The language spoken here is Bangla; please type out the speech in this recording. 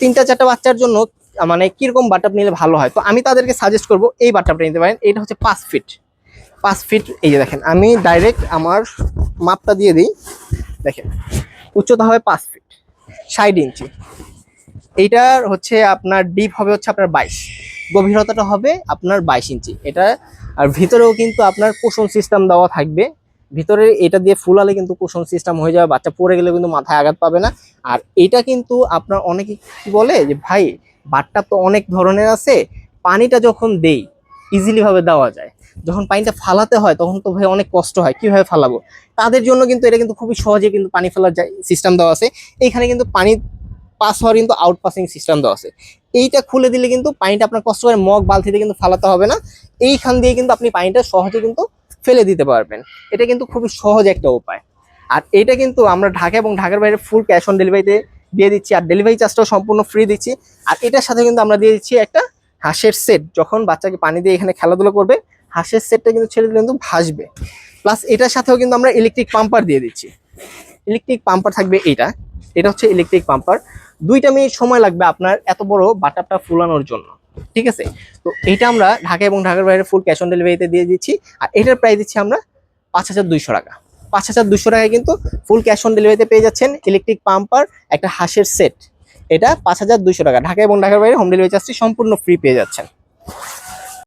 3টা 4টা বাচ্চার জন্য মানে কিরকম বাটআপ নিলে ভালো হয়, তো আমি তাদেরকে সাজেস্ট করব এই বাটআপটা নিতে পারেন। এটা হচ্ছে 5 ফিট। 5 ফিট, এই যে দেখেন আমি ডাইরেক্ট আমার মাপটা দিয়ে দিই। দেখেন উচ্চতা হবে 5 ফিট 60 ইঞ্চি। এইটার হচ্ছে আপনার ডিপ হবে হচ্ছে আপনার 22, গভীরতাটা হবে আপনার 22 ইঞ্চি এটা। আর ভিতরেও কিন্তু আপনার কুশন সিস্টেম দেওয়া থাকবে। ভিতরে এটা দিয়ে ফুলালে কিন্তু কুশন সিস্টেম হয়ে যাবে, বাচ্চা পড়ে গেলে কিন্তু মাথায় আঘাত পাবে না। আর এটা কিন্তু আপনার অনেকে কি বলে যে ভাই বাথটাব তো অনেক ধরনের আছে, পানিটা যখন দেই ইজিলি ভাবে দেওয়া যায়, যখন পানিটা ফালাতে হয় তখন তো ভাই অনেক কষ্ট হয়, কিভাবে ফালাবো। তাদের জন্য কিন্তু এটা কিন্তু খুবই সহজে কিন্তু পানি ফেলার সিস্টেম দেওয়া আছে। এইখানে কিন্তু পানি পাস হওয়ার কিন্তু আউট পাসিং সিস্টেম দেওয়া আছে। এইটা খুলে দিলে কিন্তু পানিটা আপনার কষ্ট করে মগ বালতিতে কিন্তু ফালাতে হবে না, এইখান দিয়ে কিন্তু আপনি পানিটা সহজে কিন্তু ফেলে দিতে পারবেন। এটা কিন্তু খুবই সহজ একটা উপায়। আর এটা কিন্তু আমরা ঢাকা এবং ঢাকার বাইরে ফুল ক্যাশ অন ডেলিভারিতে দিয়ে দিচ্ছি, আর ডেলিভারি চার্জটাও সম্পূর্ণ ফ্রি দিচ্ছি। আর এটার সাথে কিন্তু আমরা দিয়ে দিচ্ছি একটা হাঁসের সেট, যখন বাচ্চাকে পানি দিয়ে এখানে খেলাধুলা করবে হাঁসের সেটটা কিন্তু ছেড়ে দিলে কিন্তু ভাসবে। প্লাস এটার সাথেও কিন্তু আমরা ইলেকট্রিক পাম্পার দিয়ে দিচ্ছি। ইলেকট্রিক পাম্পার থাকবে এটা, এটা হচ্ছে ইলেকট্রিক পাম্পার। 2টা মিনিট সময় লাগবে আপনার এত বড় বাটারটা ফুলানোর জন্য, ঠিক আছে। তো এইটা আমরা ঢাকা এবং ঢাকার বাইরে ফুল ক্যাশ অন ডেলিভারিতে দিয়ে দিচ্ছি। আর এটার প্রাইস দিচ্ছি আমরা 5,200 টাকা। 5,200 টাকায় কিন্তু ফুল ক্যাশ অন ডেলিভারিতে পেয়ে যাচ্ছেন ইলেকট্রিক পাম্পার একটা হাঁসের সেট। এটা 5,200 টাকা, ঢাকা এবং ঢাকার বাইরে হোম ডেলিভারি চার্জটি সম্পূর্ণ ফ্রি পেয়ে যাচ্ছেন।